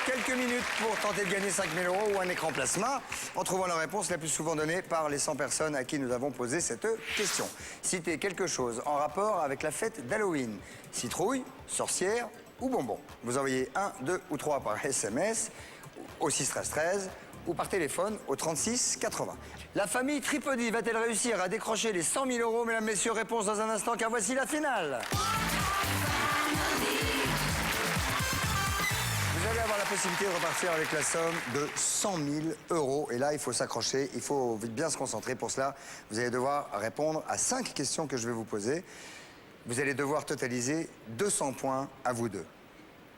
quelques minutes pour tenter de gagner 5 000 € ou un écran plasma en trouvant la réponse la plus souvent donnée par les 100 personnes à qui nous avons posé cette question. Citez quelque chose en rapport avec la fête d'Halloween. Citrouille, sorcière ou bonbon. Vous envoyez 1, 2 ou 3 par SMS au 6 13 13 ou par téléphone au 36 80. La famille Tripodi va-t-elle réussir à décrocher les 100 000 €, mesdames, messieurs? Réponse dans un instant, car voici la finale. Vous allez avoir la possibilité de repartir avec la somme de 100 000 €. Et là, il faut s'accrocher, il faut bien se concentrer. Pour cela, vous allez devoir répondre à 5 questions que je vais vous poser. Vous allez devoir totaliser 200 points à vous deux.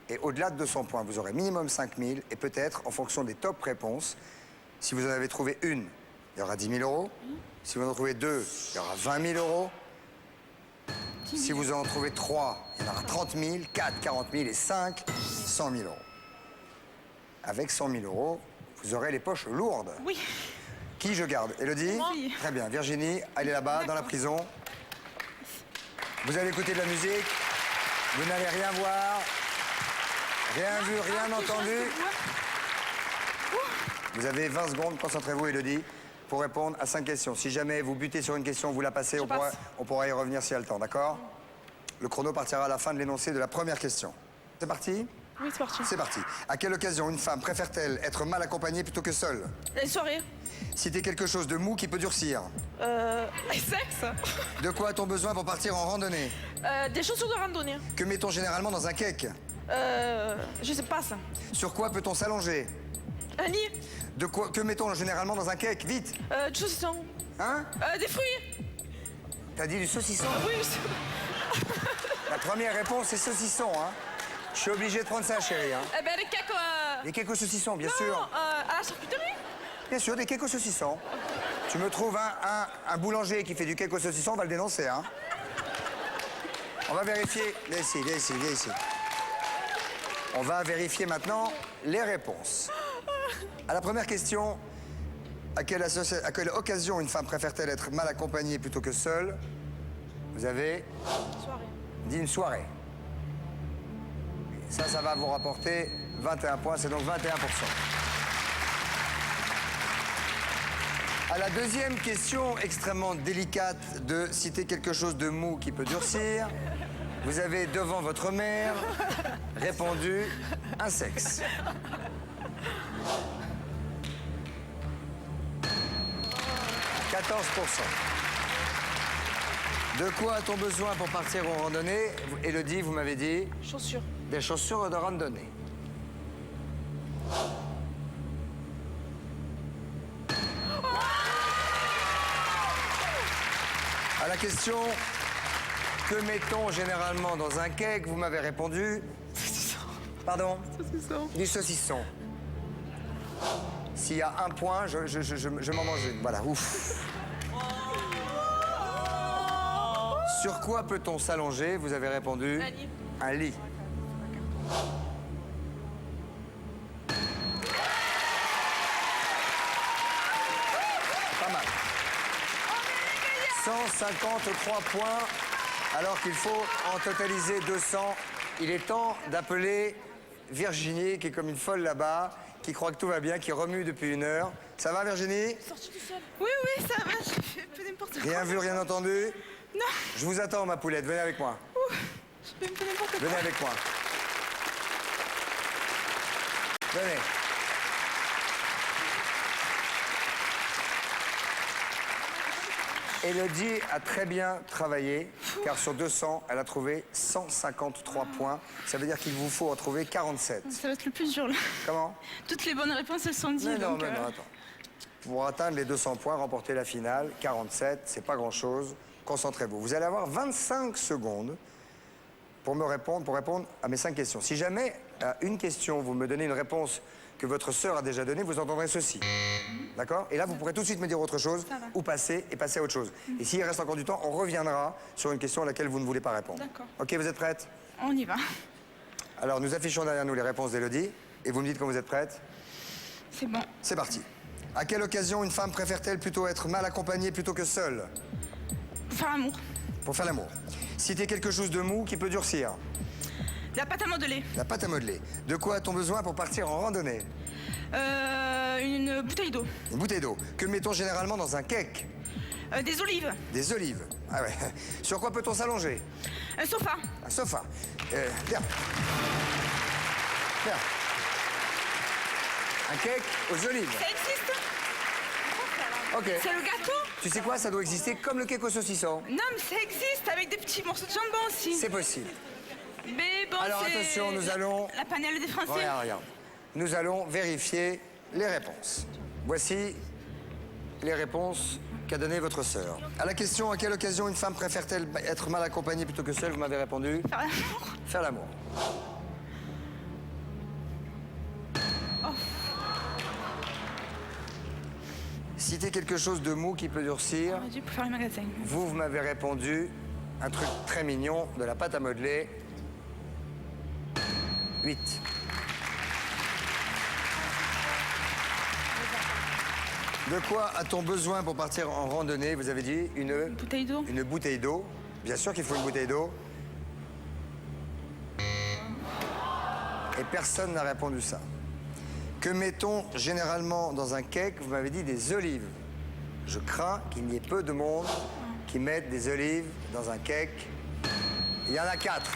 Et au-delà de 200 points, vous aurez minimum 5 000. Et peut-être, en fonction des top réponses, si vous en avez trouvé une, il y aura 10 000 €. Si vous en trouvez deux, il y aura 20 000 €. Si vous en trouvez 3, il y en aura 30 000, 4, 40 000 et 5, 100 000 €. Avec 100 000 €, vous aurez les poches lourdes. Oui. Qui je garde? Élodie? Oui. Très bien. Virginie, allez là-bas, dans la prison. Vous allez écouter de la musique. Vous n'allez rien voir. Rien vu, rien entendu. Vous avez 20 secondes, concentrez-vous, Élodie, pour répondre à 5 questions. Si jamais vous butez sur une question, vous la passez, on pourra y revenir s'il y a le temps, d'accord? Le chrono partira à la fin de l'énoncé de la première question. C'est parti? Oui, c'est parti. C'est parti. À quelle occasion une femme préfère-t-elle être mal accompagnée plutôt que seule? Les soirées. Citez quelque chose de mou qui peut durcir. Sexe. De quoi a-t-on besoin pour partir en randonnée? Des chaussures de randonnée. Que met-on généralement dans un cake? Je sais pas ça. Sur quoi peut-on s'allonger? Un lit. Que mettons généralement dans un cake? Vite! Du saucisson. Hein? Des fruits. T'as dit du saucisson? Oui, La première réponse, c'est saucisson, hein? Je suis obligé de prendre ça, chérie, hein? Eh ben, les cakes. Des cakes au saucisson, bien sûr. Non, à la charcuterie. Bien sûr, des cakes au saucisson. Tu me trouves un boulanger qui fait du cake au saucisson, on va le dénoncer, hein? On va vérifier. Viens ici, viens ici, viens ici. On va vérifier maintenant les réponses. À la première question, à quelle occasion une femme préfère-t-elle être mal accompagnée plutôt que seule? Vous avez Soirée. dit une soirée. Ça va vous rapporter 21 points, c'est donc 21%. À la deuxième question, extrêmement délicate de citer quelque chose de mou qui peut durcir, vous avez devant votre mère répondu un sexe. « 14%. De quoi a-t-on besoin pour partir en randonnée? Élodie, vous m'avez dit? Chaussures. Des chaussures de randonnée. À la question, que met-on généralement dans un cake? Vous m'avez répondu? Saucisson. Pardon? Saucisson. Du saucisson. S'il y a un point, je m'en mange une. Voilà, ouf. Sur quoi peut-on s'allonger? Vous avez répondu? Un lit. Un lit. Pas mal. 153 points, alors qu'il faut en totaliser 200. Il est temps d'appeler Virginie, qui est comme une folle là-bas, qui croit que tout va bien, qui remue depuis 1 heure. Ça va, Virginie? Sorti tout seul. Oui, oui, ça va. J'ai fait un peu n'importe quoi. Rien vu, rien entendu? Non. Je vous attends, ma poulette. Venez avec moi. J'ai fait un peu n'importe quoi. Venez avec moi. Venez. Élodie a très bien travaillé, car sur 200, elle a trouvé 153 points. Ça veut dire qu'il vous faut en trouver 47. Ça va être le plus dur, là. Comment? Toutes les bonnes réponses, elles sont dites. Mais non, donc, mais non, attends. Pour atteindre les 200 points, remporter la finale, 47, c'est pas grand-chose. Concentrez-vous. Vous allez avoir 25 secondes pour répondre à mes 5 questions. Si jamais, à une question, vous me donnez une réponse que votre sœur a déjà donnée, vous entendrez ceci. D'accord? Et là, vous pourrez tout de suite me dire autre chose, ou passer à autre chose. Et s'il reste encore du temps, on reviendra sur une question à laquelle vous ne voulez pas répondre. D'accord. Ok, vous êtes prête? On y va. Alors, nous affichons derrière nous les réponses d'Élodie, et vous me dites quand vous êtes prête. C'est bon. C'est parti. À quelle occasion une femme préfère-t-elle plutôt être mal accompagnée plutôt que seule? Pour faire l'amour. Pour faire l'amour. Citez quelque chose de mou qui peut durcir. La pâte à modeler. La pâte à modeler. De quoi a-t-on besoin pour partir en randonnée? Une bouteille d'eau. Une bouteille d'eau. Que met-on généralement dans un cake? Des olives. Des olives. Ah ouais. Sur quoi peut-on s'allonger? Un sofa. Un sofa. Viens. Viens. Un cake aux olives. Ça existe? Ok. C'est le gâteau? Tu sais quoi? Ça doit exister comme le cake au saucisson. Non, mais ça existe avec des petits morceaux de jambon aussi. C'est possible. Mais bon, Alors, c'est attention, nous allons... La panelle des Français. Regarde, regarde. Nous allons vérifier les réponses. Voici les réponses qu'a donné votre sœur. À la question « À quelle occasion une femme préfère-t-elle être mal accompagnée plutôt que seule ?» Vous m'avez répondu Faire l'amour. « Faire l'amour. Citer quelque chose de mou qui peut durcir. J'aurais dû pour faire le magasin. Vous m'avez répondu un truc très mignon, de la pâte à modeler. 8. De quoi a-t-on besoin pour partir en randonnée? Vous avez dit Une bouteille d'eau. une bouteille d'eau. Bien sûr qu'il faut une bouteille d'eau. Et personne n'a répondu ça. Que met-on généralement dans un cake? Vous m'avez dit des olives. Je crains qu'il n'y ait peu de monde qui mette des olives dans un cake. Il y en a 4.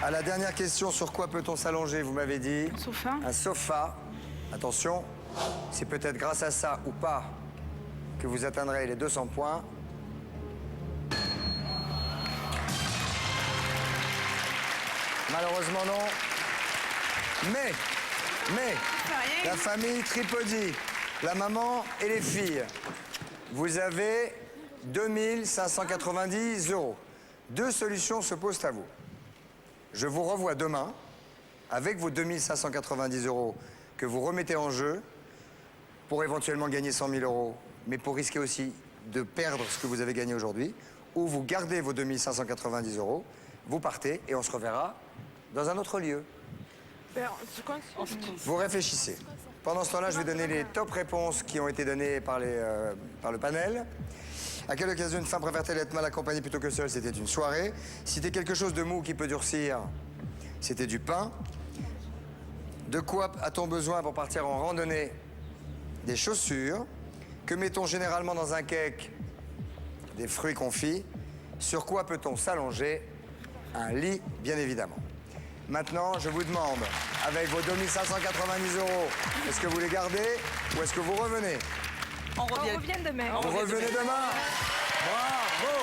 À la dernière question, sur quoi peut-on s'allonger? Vous m'avez dit Un sofa. un sofa. Attention, c'est peut-être grâce à ça ou pas que vous atteindrez les 200 points. Malheureusement non. Mais, Rien. la famille Tripodi, la maman et les filles, vous avez 2590 €. Deux solutions se posent à vous. Je vous revois demain avec vos 2590 € que vous remettez en jeu pour éventuellement gagner 100 000 €, mais pour risquer aussi de perdre ce que vous avez gagné aujourd'hui, ou vous gardez vos 2590 €, vous partez et on se reverra dans un autre lieu. Vous réfléchissez. Pendant ce temps-là, je vais donner les top réponses qui ont été données par le panel. À quelle occasion une femme préfère-t-elle être mal accompagnée plutôt que seule? C'était une soirée. Citer quelque chose de mou qui peut durcir, c'était du pain. De quoi a-t-on besoin pour partir en randonnée? Des chaussures. Que met-on généralement dans un cake? Des fruits confits. Sur quoi peut-on s'allonger? Un lit, bien évidemment. Maintenant, je vous demande, avec vos 2590 €, est-ce que vous les gardez ou est-ce que vous revenez? On revient demain. Vous revenez demain? Bravo!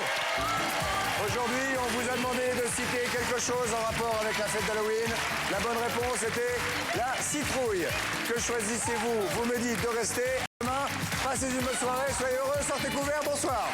Aujourd'hui, on vous a demandé de citer quelque chose en rapport avec la fête d'Halloween. La bonne réponse était la citrouille. Que choisissez-vous? Vous me dites de rester. Demain, passez une bonne soirée, soyez heureux, sortez couverts, bonsoir.